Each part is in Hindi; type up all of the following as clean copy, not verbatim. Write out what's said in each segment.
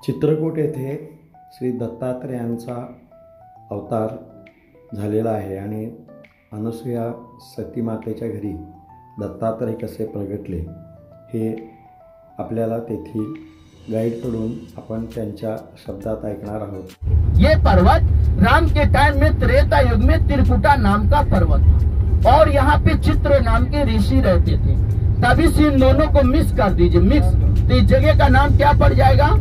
चित्रकूट येथे श्री दत्तात्रेयांचा अवतार झालेला आहे आणि अनुसूया सतीमातेच्या घरी दत्तात्रेय कसे प्रगटले हे आपल्याला तेथील गाईडकडून आपण त्यांच्या शब्दात ऐकणार आहोत। ये पर्वत राम के टाइम में त्रेता युग में त्रिकुटा नाम का पर्वत था और यहाँ पे चित्र नाम के ऋषि रहते थे। तभी से इन दोनों को मिक्स कर दीजिए, मिक्स, तो इस जगह का नाम क्या पड़ जाएगा?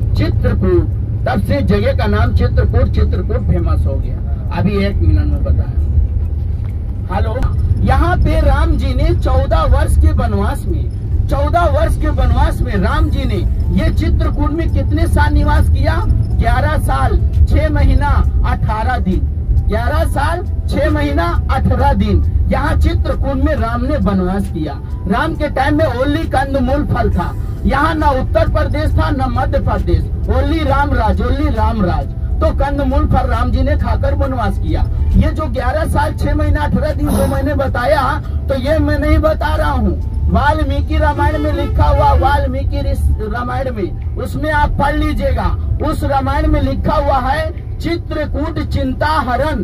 चित्रकूट। तब से जगह का नाम चित्रकूट, चित्रकूट फेमस हो गया। अभी 1 मिनट में बताया। हेलो, यहाँ पे राम जी ने 14 वर्ष के वनवास में 14 वर्ष के वनवास में राम जी ने ये चित्रकूट में कितने साल निवास किया? 11 साल 6 महीना 18 दिन। 11 साल 6 महीना 18 दिन यहाँ चित्रकूट में राम ने वनवास किया। राम के टाइम में ओनली कंदमूल फल था। यहाँ न उत्तर प्रदेश था न मध्य प्रदेश, ओनली रामराज, ओनली रामराज। तो कंदमूल फल राम जी ने खाकर वनवास किया। ये जो 11 साल 6 महीना 18 दिन 2 महीने बताया, तो ये मैं नहीं बता रहा हूँ, वाल्मीकि रामायण में लिखा हुआ, वाल्मीकि रामायण में, उसमें आप पढ़ लीजिएगा। उस रामायण में लिखा हुआ है चित्रकूट चिंता हरण,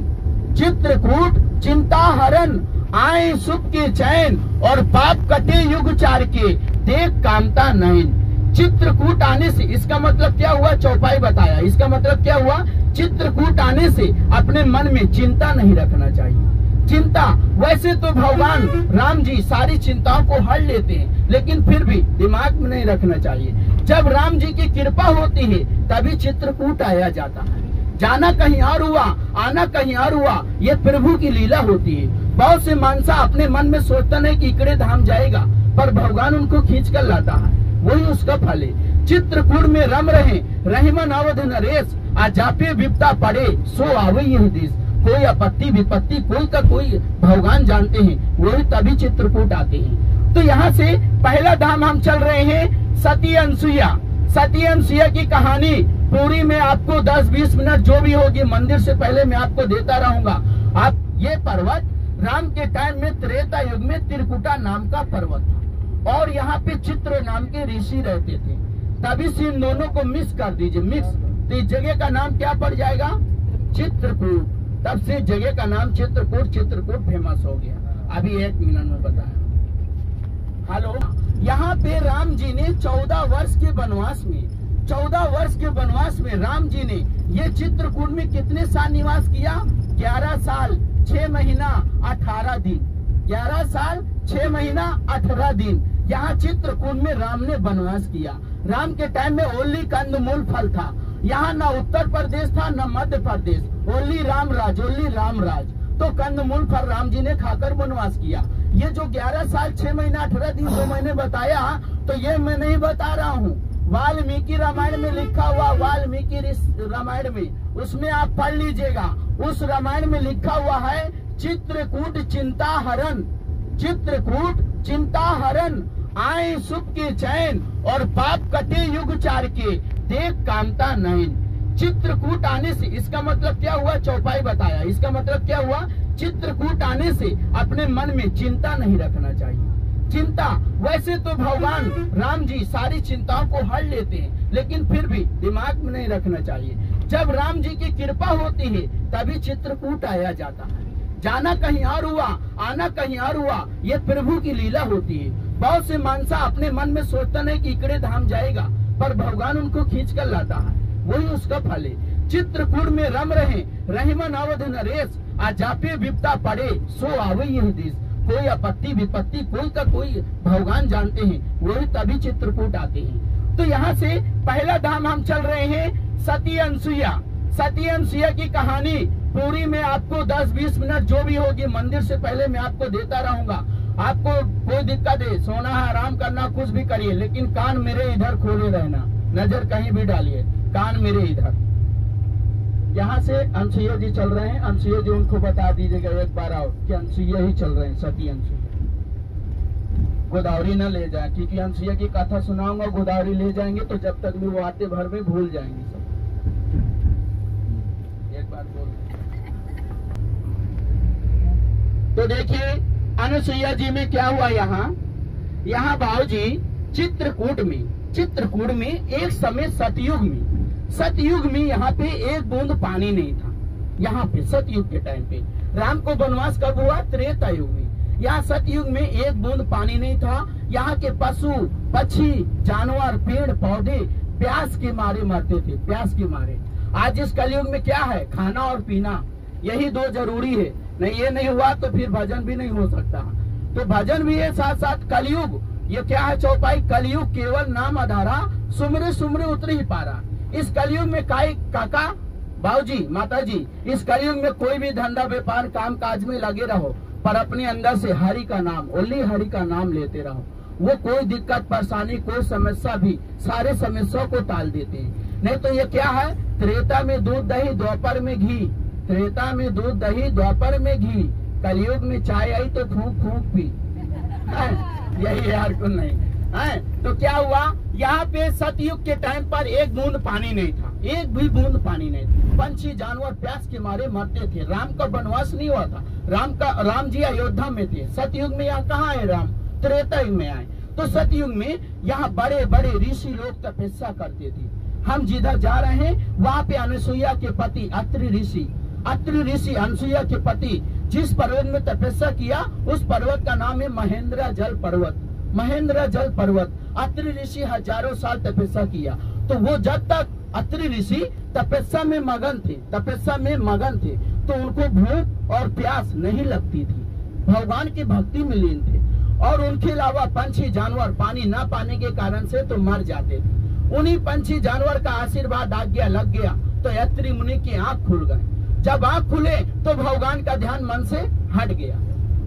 चित्रकूट चिंता हरण, आए सुख के चैन और पाप कटे युग चार के, देख कामता नयन। चित्रकूट आने से इसका मतलब क्या हुआ? चौपाई बताया। इसका मतलब क्या हुआ? चित्रकूट आने से अपने मन में चिंता नहीं रखना चाहिए। चिंता, वैसे तो भगवान राम जी सारी चिंताओं को हल लेते हैं, लेकिन फिर भी दिमाग में नहीं रखना चाहिए। जब राम जी की कृपा होती है तभी चित्रकूट आया जाता है। जाना कहीं और हुआ, आना कहीं और हुआ, ये प्रभु की लीला होती है। बहुत से मानसा अपने मन में सोचता नहीं कि इकड़े धाम जाएगा, पर भगवान उनको खींच कर लाता है, वही उसका फल है। चित्रकूट में रम रहे रहीमन अवध नरेश, आजापे विपता पड़े सो आवे यह देश। कोई आपत्ति विपत्ति कोई का कोई भगवान जानते हैं, वही तभी चित्रकूट आते हैं। तो यहाँ से पहला धाम हम चल रहे हैं सती अनसुईया। सती अनसुईया की कहानी पूरी में आपको 10-20 मिनट जो भी होगी मंदिर से पहले मैं आपको देता रहूंगा। आप ये पर्वत राम के टाइम में त्रेता युग में त्रिकुटा नाम का पर्वत था और यहाँ पे चित्र नाम के ऋषि रहते थे। तभी से इन दोनों को मिक्स कर दीजिए, मिक्स, तो इस जगह का नाम क्या पड़ जाएगा? चित्रकूट। तब से जगह का नाम चित्रकूट, चित्रकूट फेमस हो गया। अभी 1 मिनट में बताया। हेलो, यहाँ पे राम जी ने 14 वर्ष के वनवास में 14 वर्ष के वनवास में राम जी ने ये चित्रकूट में कितने साल निवास किया? 11 साल 6 महीना 18 दिन। 11 साल 6 महीना 18 दिन यहाँ चित्रकूट में राम ने वनवास किया। राम के टाइम में ओनली कंदमूल फल था। यहाँ न उत्तर प्रदेश था न मध्य प्रदेश, ओनली रामराज, ओनली रामराज। तो कंदमूल फल राम जी ने खाकर वनवास किया। ये जो 11 साल 6 महीना 18 दिन 2 महीने बताया, तो ये मैं नहीं बता रहा हूँ, वाल्मीकि रामायण में लिखा हुआ, वाल्मीकि रामायण में, उसमें आप पढ़ लीजिएगा। उस रामायण में लिखा हुआ है चित्रकूट चिंता हरण, चित्रकूट चिंता हरण, आए सुख के चैन और पाप कटे युग चार के, देख कामता नयन। चित्रकूट आने से इसका मतलब क्या हुआ? चौपाई बताया। इसका मतलब क्या हुआ? चित्रकूट आने से अपने मन में चिंता नहीं रखना चाहिए। चिंता, वैसे तो भगवान राम जी सारी चिंताओं को हल लेते हैं, लेकिन फिर भी दिमाग में नहीं रखना चाहिए। जब राम जी की कृपा होती है तभी चित्रकूट आया जाता है। जाना कहीं और हुआ, आना कहीं और हुआ, ये प्रभु की लीला होती है। बहुत से मानसा अपने मन में सोचता नहीं कि इकड़े धाम जाएगा, पर भगवान उनको खींच कर लाता है, वही उसका फल है। चित्रकूट में रम रहे रहीमन अवध नरेश, आजापे विपता पड़े सो आवे यह देश। कोई आपत्ति विपत्ति कोई का कोई भगवान जानते हैं, वही तभी चित्रकूट आते हैं। तो यहाँ से पहला धाम हम चल रहे हैं सती अनसुईया। सती अनसुईया की कहानी पूरी में आपको 10-20 मिनट जो भी होगी मंदिर से पहले मैं आपको देता रहूंगा। आपको कोई दिक्कत है, सोना है, आराम करना, कुछ भी करिए, लेकिन कान मेरे इधर खोले रहना, नजर कहीं भी डालिए, कान मेरे इधर। यहाँ से अनसुईया जी चल रहे हैं। अनसुईया जी उनको बता दीजिएगा एक बार और कि अनसुईया ही चल रहे हैं, सती अनसुईया। गोदावरी न ले जाए, क्योंकि अनसुईया की कथा सुनाऊंगा, गोदावरी ले जाएंगे तो जब तक भी वो आते भर में भूल जाएंगे सब। एक बार बोल, तो देखिए अनसुईया जी में क्या हुआ। यहाँ भाव जी चित्रकूट में चित्रकूट में एक समय सतयुग में यहाँ पे एक बूंद पानी नहीं था। यहाँ पे सतयुग के टाइम पे राम को वनवास कब हुआ? त्रेता युग में। यहाँ सतयुग में एक बूंद पानी नहीं था। यहाँ के पशु पक्षी जानवर पेड़ पौधे प्यास के मारे मरते थे, प्यास के मारे। आज इस कलयुग में क्या है? खाना और पीना, यही दो जरूरी है। नहीं ये नहीं हुआ तो फिर भजन भी नहीं हो सकता। तो भजन भी है, साथ साथ कलयुग। ये क्या है चौपाई? कलयुग केवल नाम आधारा, सुमरे सुमरे उतरे ही पारा। इस कलयुग में काका बाबूजी माताजी, इस कलयुग में कोई भी धंधा व्यापार काम काज में लगे रहो, पर अपने अंदर से हरि का नाम, ओनली हरि का नाम लेते रहो। वो कोई दिक्कत परेशानी कोई समस्या भी सारे समस्या को टाल देते हैं। नहीं तो ये क्या है? त्रेता में दूध दही द्वापर में घी, त्रेता में दूध दही द्वापर में घी, कलयुग में चाय आई तो फूंक फूंक पी। यही यार को नहीं है। तो क्या हुआ? यहाँ पे सतयुग के टाइम पर एक बूंद पानी नहीं था, एक भी बूंद पानी नहीं था। पंछी जानवर प्यास के मारे मरते थे। राम का वनवास नहीं हुआ था। राम जी अयोध्या में थे। सतयुग में यहाँ कहाँ है राम? त्रेता युग में आए। तो सतयुग में यहाँ बड़े बड़े ऋषि लोग तपस्या करते थे। हम जिधर जा रहे हैं वहाँ पे अनसुईया के पति अत्रि ऋषि अनसुईया के पति जिस पर्वत में तपस्या किया उस पर्वत का नाम है महेंद्र जल पर्वत। अत्रि ऋषि हजारों साल तपस्या किया। तो वो जब तक अत्रि ऋषि तपस्या में मगन थे तो उनको भूख और प्यास नहीं लगती थी, भगवान की भक्ति में लीन थे। और उनके अलावा पंछी जानवर पानी न पाने के कारण से तो मर जाते थे। उन्हीं पंछी जानवर का आशीर्वाद आज्ञा लग गया तो अत्रि मुनि की आंख खुल गए। जब आंख खुले तो भगवान का ध्यान मन से हट गया।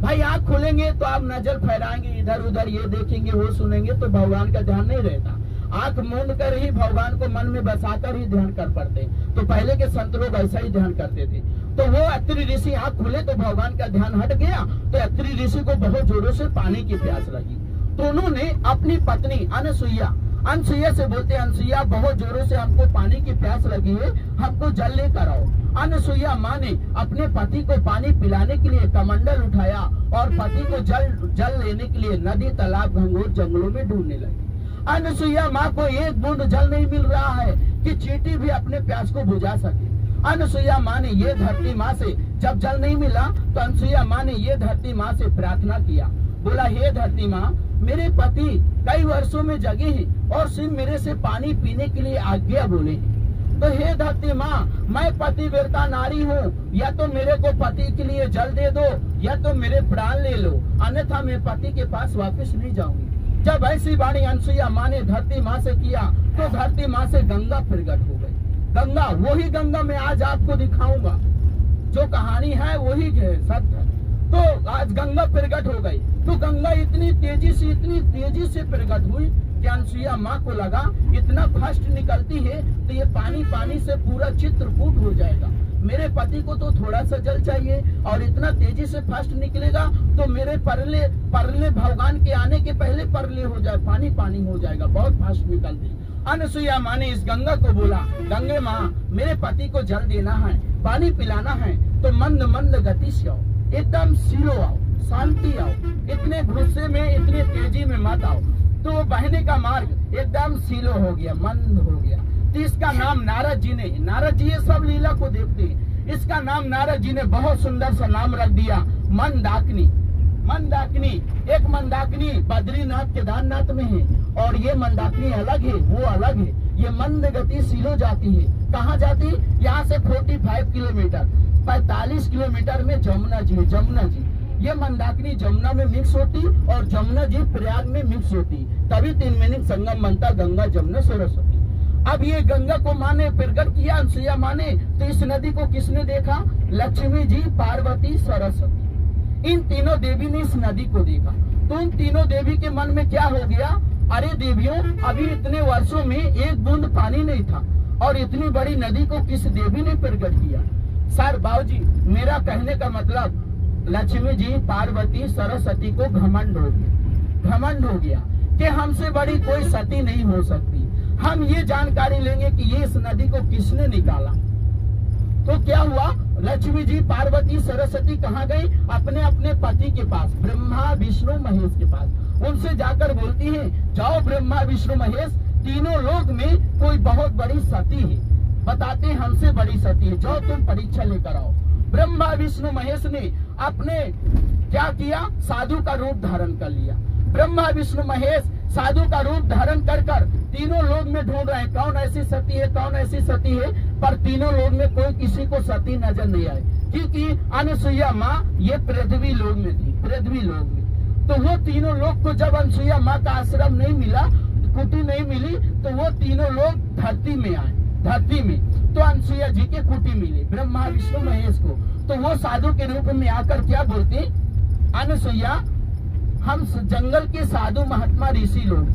भाई आंख खुलेंगे तो आप नजर फहराएंगे, इधर उधर ये देखेंगे वो सुनेंगे तो भगवान का ध्यान नहीं रहता। आंख मूंद कर ही भगवान को मन में बसाकर ही ध्यान कर पड़ते। तो पहले के संत लोग ऐसा ही ध्यान करते थे। तो वो अत्रि ऋषि आंख खुले तो भगवान का ध्यान हट गया। तो अत्रि ऋषि को बहुत जोरों से पानी की प्यास लगी। तो उन्होंने अपनी पत्नी अनसुईया से बोलते, अनसुईया बहुत जोरों से हमको पानी की प्यास लगी है, हमको जल लेकर आओ। अनसुईया माँ ने अपने पति को पानी पिलाने के लिए कमंडल उठाया और पति को जल लेने के लिए नदी तालाब घंघोर जंगलों में ढूंढने लगी। अनसुईया माँ को एक बूंद जल नहीं मिल रहा है कि चींटी भी अपने प्यास को बुझा सके। अनसुईया माँ ने ये धरती माँ से जब जल नहीं मिला तो अनसुईया माँ ने ये धरती माँ से प्रार्थना किया। बोला, हे धरती माँ, मेरे पति कई वर्षों में जगे हैं और सिर्फ मेरे से पानी पीने के लिए आज्ञा बोले हैं। तो हे धरती माँ, मैं पतिव्रता नारी हूँ, या तो मेरे को पति के लिए जल दे दो या तो मेरे प्राण ले लो, अन्यथा मैं पति के पास वापस नहीं जाऊंगी। जब ऐसी वाणी अनसुईया माँ ने धरती माँ से किया तो धरती माँ से गंगा प्रकट हो गई। गंगा, वही गंगा मैं आज आपको दिखाऊंगा। जो कहानी है वही सत्य। तो आज गंगा प्रकट हो गई। तो गंगा इतनी तेजी से प्रकट हुई कि अनसुईया माँ को लगा इतना फास्ट निकलती है तो ये पानी से पूरा चित्रकूट हो जाएगा। मेरे पति को तो थोड़ा सा जल चाहिए और इतना तेजी से फास्ट निकलेगा तो मेरे परले भगवान के आने के पहले परले हो जाए, पानी हो जाएगा, बहुत फास्ट निकलती। अनसुईया माँ ने इस गंगा को बोला, गंगे माँ, मेरे पति को जल देना है, पानी पिलाना है, तो मंद गति से आओ, एकदम स्लो आओ, शांति आओ, इतने गुस्से में इतने तेजी में मत आओ। तो वो बहने का मार्ग एकदम स्लो हो गया, मंद हो गया। तो इसका नाम नारद जी ये सब लीला को देखते हैं, इसका नाम नारद जी ने बहुत सुंदर सा नाम रख दिया, मंदाकिनी। एक मंदाकिनी बद्रीनाथ केदारनाथ में है और ये मंदाकिनी अलग है, वो अलग है। ये मंद गति सीलो जाती है। कहाँ जाती? यहाँ से 45 किलोमीटर, 45 किलोमीटर में जमुना जी। ये मंदाकिनी जमुना में मिक्स होती और जमुना जी प्रयाग में मिक्स होती, तभी 3 मीनिंग संगम बनता, गंगा जमुना सरस्वती। अब ये गंगा को माँ ने प्रकट किया, अनसुईया माँ ने। तो इस नदी को किसने देखा? लक्ष्मी जी, पार्वती, सरस्वती, इन तीनों देवी ने इस नदी को देखा। तो इन तीनों देवी के मन में क्या हो गया? अरे देवियों, अभी इतने वर्षों में एक बूंद पानी नहीं था और इतनी बड़ी नदी को किस देवी ने प्रकट किया? सर बाबूजी, मेरा कहने का मतलब लक्ष्मी जी, पार्वती, सरस्वती को घमंड हो गया कि हमसे बड़ी कोई सती नहीं हो सकती। हम ये जानकारी लेंगे कि ये इस नदी को किसने निकाला। तो क्या हुआ? लक्ष्मी जी, पार्वती, सरस्वती कहाँ गई? अपने अपने पति के पास, ब्रह्मा विष्णु महेश के पास। उनसे जाकर बोलती हैं, जाओ ब्रह्मा विष्णु महेश, तीनों लोग में कोई बहुत बड़ी सती है, बताते हैं हमसे बड़ी सती है, जाओ तुम परीक्षा लेकर आओ। ब्रह्मा विष्णु महेश ने अपने क्या किया, साधु का रूप धारण कर लिया। ब्रह्मा विष्णु महेश साधु का रूप धारण कर तीनों लोग में ढूंढ रहे हैं कौन ऐसी सती है, कौन ऐसी सती है, पर तीनों लोग में कोई किसी को सती नजर नहीं आए, क्योंकि अनसुईया माँ ये पृथ्वी लोग में थी, पृथ्वी लोग में। तो वो तीनों लोग को जब अनसुईया माँ का आश्रम नहीं मिला, कुटी नहीं मिली, तो वो तीनों लोग धरती में आए, धरती में। तो अनसुईया जी के कुटी मिली ब्रह्मा विष्णु महेश को। तो वो साधु के रूप में आकर क्या बोलते, अनसुईया हम जंगल के साधु महात्मा ऋषि लोग,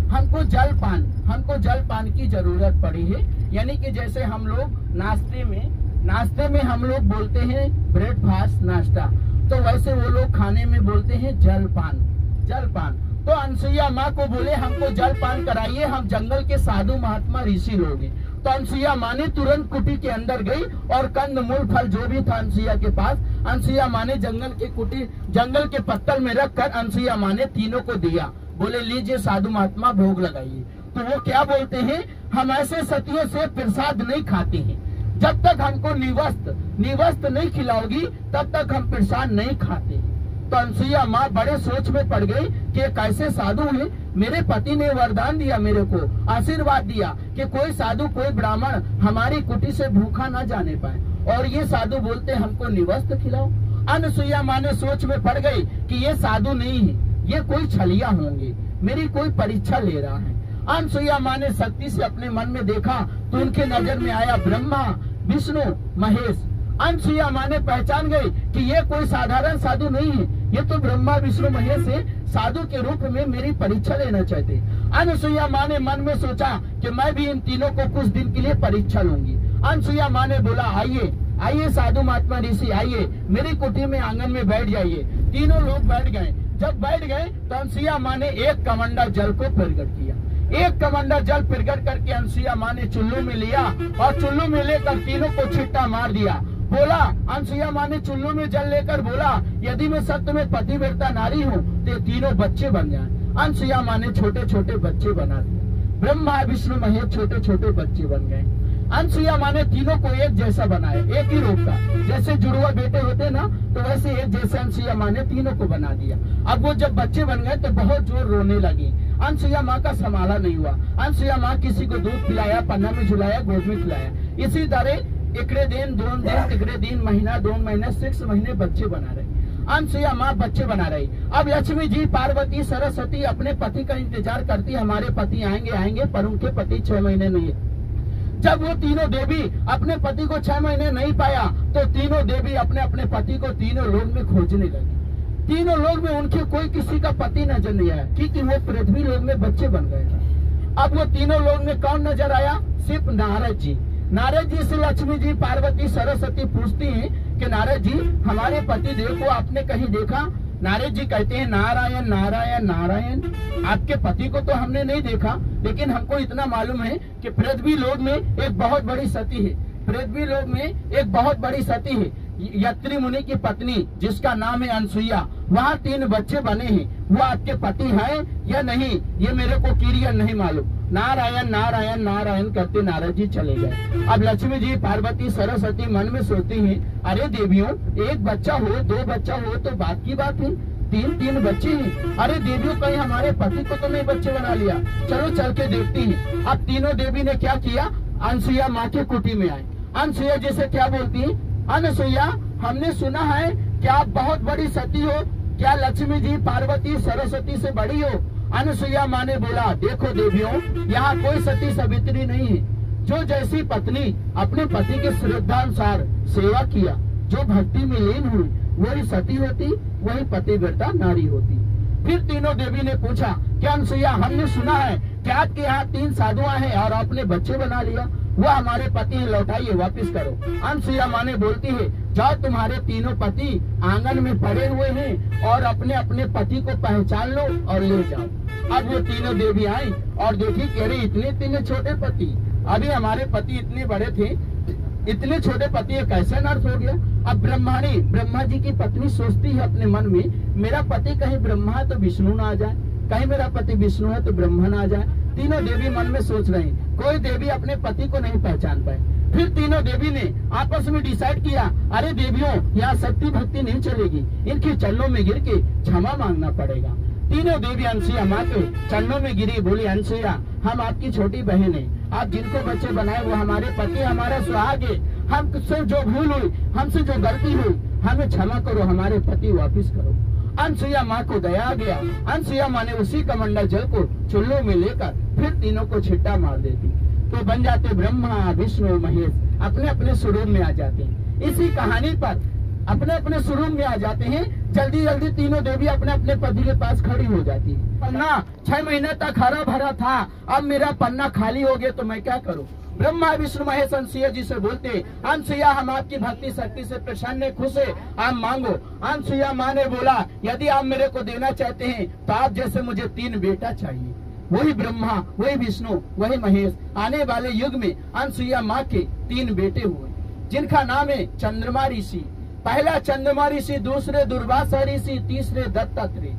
हमको जल पान की जरूरत पड़ी है। यानी कि जैसे हम लोग नाश्ते में हम लोग बोलते हैं ब्रेकफास्ट नाश्ता, तो वैसे वो लोग खाने में बोलते हैं जलपान। तो अनसुईया माँ को बोले हमको जलपान कराइए, हम जंगल के साधु महात्मा ऋषि लोग हैं। तो अनसुईया माँ ने तुरंत कुटी के अंदर गई और कंद मूल फल जो भी था अनसुईया के पास, अनसुईया माँ ने जंगल के पत्तल में रखकर अनसुईया माँ ने तीनों को दिया। बोले लीजिए साधु महात्मा भोग लगाइए। तो वो क्या बोलते हैं, हम ऐसे सतियों से प्रसाद नहीं खाते हैं, जब तक हमको निवस्त्र नहीं खिलाओगी तब तक हम प्रसाद नहीं खाते। तो अनसुईया माँ बड़े सोच में पड़ गई कि कैसे साधु है, मेरे पति ने वरदान दिया, मेरे को आशीर्वाद दिया कि कोई साधु कोई ब्राह्मण हमारी कुटी से भूखा ना जाने पाए, और ये साधु बोलते हमको निवस्त्र खिलाओ। अनसुईया माँ ने सोच में पड़ गई कि ये साधु नहीं है, ये कोई छलिया होंगे, मेरी कोई परीक्षा ले रहा है। अनसुईया माँ ने शक्ति से अपने मन में देखा तो उनके नजर में आया ब्रह्मा विष्णु महेश। अनसुईया माँ ने पहचान गई कि ये कोई साधारण साधु नहीं है, ये तो ब्रह्मा विष्णु महेश है, साधु के रूप में मेरी परीक्षा लेना चाहते। अनसुईया माँ ने मन में सोचा कि मैं भी इन तीनों को कुछ दिन के लिए परीक्षा लूंगी। अनसुईया माँ ने बोला आइए साधु महात्मा ऋषि आइए, मेरी कुटी में आंगन में बैठ जाइए। तीनों लोग बैठ गए। जब बैठ गए तो अनसुईया माँ ने एक कमंडा जल को प्रकट किया। एक कमंडा जल प्रकट करके अनसुईया माँ ने चुल्लू में लिया और चुल्लू में लेकर तीनों को छिट्टा मार दिया। बोला, अनसुईया माँ ने चुल्लू में जल लेकर बोला, यदि मैं सत्य में पतिव्रता नारी हूँ तो तीनों बच्चे बन जाए। अनसुईया माँ ने छोटे छोटे बच्चे बना दिए। ब्रह्मा विष्णु महेश छोटे छोटे बच्चे बन गए। अनसुईया माँ ने तीनों को एक जैसा बनाया, एक ही रूप का, जैसे जुड़वा बेटे होते ना, तो वैसे एक जैसे अनसुईया माँ ने तीनों को बना दिया। अब वो जब बच्चे बन गए तो बहुत जोर रोने लगी। अनसुईया माँ का संभाला नहीं हुआ। अनसुईया माँ किसी को दूध पिलाया, पन्ना में झुलाया, गोद में खिलाया। इसी तरह इकड़े दिन 2 दिन, तिकड़े दिन, महीना 2 महीने, 6 महीने बच्चे बना रहे। अनसुईया माँ बच्चे बना रही। अब लक्ष्मी जी, पार्वती, सरस्वती अपने पति का इंतजार करती, हमारे पति आएंगे, पर उनके पति 6 महीने नहीं। जब वो तीनों देवी अपने पति को 6 महीने नहीं पाया तो तीनों देवी अपने अपने पति को तीनों लोग में खोजने लगी। तीनों लोग में उनके कोई किसी का पति नजर नहीं आया, क्योंकि वो पृथ्वी लोग में बच्चे बन गए। अब वो तीनों लोग में कौन नजर आया? सिर्फ नारद जी। नारद जी से लक्ष्मी जी, पार्वती, सरस्वती पूछती हैं कि नारद जी, हमारे पति देव को आपने कहीं देखा? नारद जी कहते हैं, नारायण नारायण नारायण, आपके पति को तो हमने नहीं देखा, लेकिन हमको इतना मालूम है कि पृथ्वी लोक में एक बहुत बड़ी सती है। पृथ्वी लोक में एक बहुत बड़ी सती है, यत्री मुनि की पत्नी, जिसका नाम है अनसुईया। वहाँ 3 बच्चे बने हैं। वो आपके पति हैं या नहीं, ये मेरे को क्लियर नहीं मालूम। नारायण नारायण नारायण करते नारद जी चले गए। अब लक्ष्मी जी, पार्वती, सरस्वती मन में सोचती हैं, अरे देवियों, 1 बच्चा हो, 2 बच्चा हो तो बात की बात है, 3 बच्चे हैं। अरे देवियों, कहीं हमारे पति को तो नहीं बच्चे बना लिया, चलो चल के देखती हैं। अब तीनों देवी ने क्या किया? अनसुईया माँ के कुटी में आए। अनसुईया जी से क्या बोलती है? अनसुईया, हमने सुना है कि आप बहुत बड़ी सती हो, क्या लक्ष्मी जी, पार्वती, सरस्वती से बड़ी हो? अनसुईया माँ ने बोला, देखो देवियों, यहाँ कोई सती सावित्री नहीं है। जो जैसी पत्नी अपने पति के श्रद्धानुसार सेवा किया, जो भक्ति में लीन हुई, वही सती होती, वही पतिव्रता नारी होती। फिर तीनों देवी ने पूछा कि अनसुईया, हमने सुना है कि आपके यहाँ 3 साधुआ हैं और आपने बच्चे बना लिया, वह हमारे पति हैं, लौटाइए, वापिस करो। अनसुईया माँ ने बोलती है, जाओ, तुम्हारे तीनों पति आंगन में पड़े हुए हैं और अपने अपने पति को पहचान लो और ले जाओ। अब वो तीनों देवी आई और देखी, कह रही, इतने छोटे पति, अभी हमारे पति इतने बड़े थे, इतने छोटे पति ये कैसे अनर्थ हो गया? अब ब्रह्मा जी की पत्नी सोचती है अपने मन में, मेरा पति कहीं ब्रह्मा है तो विष्णु ना आ जाए, कहीं मेरा पति विष्णु है तो ब्रह्मा ना आ जाए, तीनों देवी मन में सोच रही, कोई देवी अपने पति को नहीं पहचान पाए। फिर तीनों देवी ने आपस में डिसाइड किया, अरे देवियों, यहाँ शक्ति भक्ति नहीं चलेगी, इनके चरणों में गिर के क्षमा मांगना पड़ेगा। तीनों देवी अनसुईया माँ के चरणों में गिरी, बोली अनसुईया, हम आपकी छोटी बहन है, आप जिनको बच्चे बनाए वो हमारे पति, हमारा सुहाग है, हमसे जो भूल हुई, हमसे जो गलती हुई, हमें क्षमा करो, हमारे पति वापिस करो। अनसुईया माँ को दया आ गया। अनसुईया माँ ने उसी कमंडल जल को चुल्लों में लेकर फिर तीनों को छिट्टा मार देती, तो बन जाते ब्रह्मा विष्णु महेश, अपने अपने स्वरूप में आ जाते हैं। इसी कहानी पर अपने अपने स्वरूप में आ जाते हैं। जल्दी जल्दी तीनों देवी अपने अपने पति के पास खड़ी हो जाती है। पन्ना 6 महीने तक हरा भरा था, अब मेरा पन्ना खाली हो गया तो मैं क्या करूं। ब्रह्मा विष्णु महेश अनसुईया जी से बोलते, अनसुईया हम आपकी भक्ति शक्ति से प्रसन्न है, खुश है, आप मांगो। अनसुईया माँ ने बोला, यदि आप मेरे को देना चाहते हैं तो आप जैसे मुझे 3 बेटा चाहिए। वही ब्रह्मा, वही विष्णु, वही महेश। आने वाले युग में अनसुईया माँ के 3 बेटे हुए, जिनका नाम है चंद्रमा ऋषि। पहला चंद्रमा ऋषि, दूसरे दुर्वासा ऋषि, तीसरे दत्तात्रेय।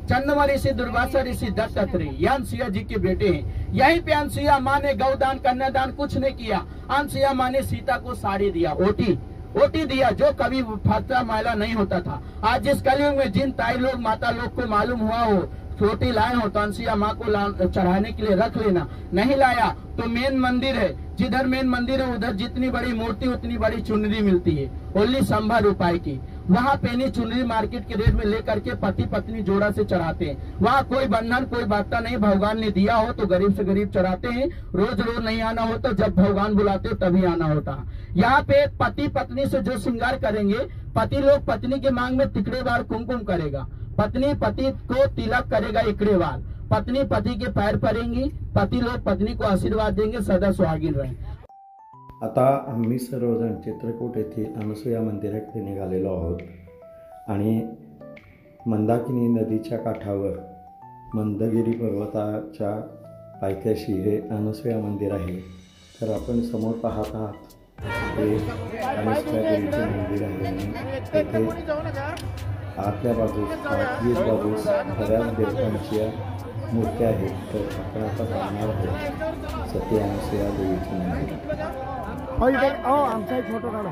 चंद्रमा ऋषि, दुर्वासा ऋषि, दत्तात्रेय, ये अनसुईया जी के बेटे हैं। यहीं पे अनसुईया माँ ने गौदान कन्यादान कुछ नहीं किया। अनसुईया माँ ने सीता को साड़ी दिया, ओटी दिया, जो कभी फटा मैला नहीं होता था। आज जिस कलयुग में जिन ताई लोग माता लोग को मालूम हुआ हो छोटी लाए हो तो अनसुईया माँ को चढ़ाने के लिए रख लेना, नहीं लाया तो मेन मंदिर है, जिधर मेन मंदिर है उधर जितनी बड़ी मूर्ति उतनी बड़ी चुनरी मिलती है, ओनली 100 रुपए की। वहाँ पेनी चुनरी मार्केट के रेट में लेकर के पति पत्नी जोड़ा से चढ़ाते हैं। वहाँ कोई बंधन कोई बाता नहीं, भगवान ने दिया हो तो गरीब से गरीब चढ़ाते हैं। रोज रोज नहीं आना होता, जब भगवान बुलाते तभी आना होता। यहाँ पे पति पत्नी से जो श्रृंगार करेंगे, पति लोग पत्नी के मांग में तिकड़े बार कुमकुम करेगा, पत्नी पति को तिलक करेगा इकड़े बार, पत्नी पति के पैर पड़ेंगी, पति लोग पत्नी को आशीर्वाद देंगे, सदा सुहागिन रहे। आता आम्ही सर्वजण चित्रकूट येथील अनसुया मंदिराकडे निघालेलो आहोत आणि मंदाकिनी नदीच्या काठावर मंदगिरी पर्वताच्या पायथ्याशी हे अनसुया मंदिर आहे। तर आपण समोर पाहत आहात हे अनसुया देवीचे मंदिर आहे आणि तेथे आतल्या बाजूस बाजूस बऱ्याच देवतांची मूर्त्या आहेत। तर आपण आता पाहणार आहोत सती अनसुया देवीचे मंदिर। आमचा एक फोटो काढा।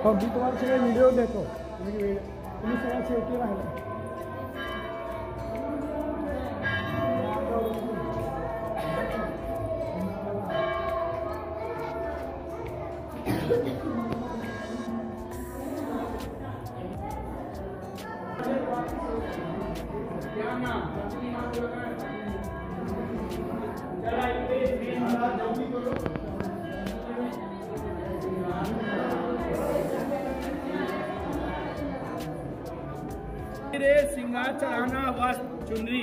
हो मी तुम्हाला सगळे व्हिडिओ देतो तुम्ही सगळ्या शेवटी राहिला सिंगार चढ़ाना वस्त्र चुनरी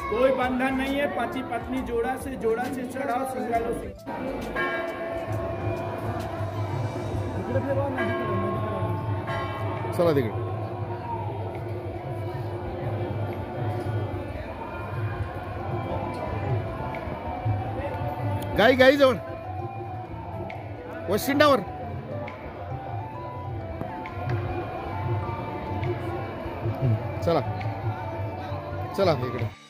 कोई बंधन नहीं है। पति पत्नी जोड़ा से चढ़ाओ सिंगालो से। चला तिकडे गाई जवळ वशिंडावर चला चला इकडे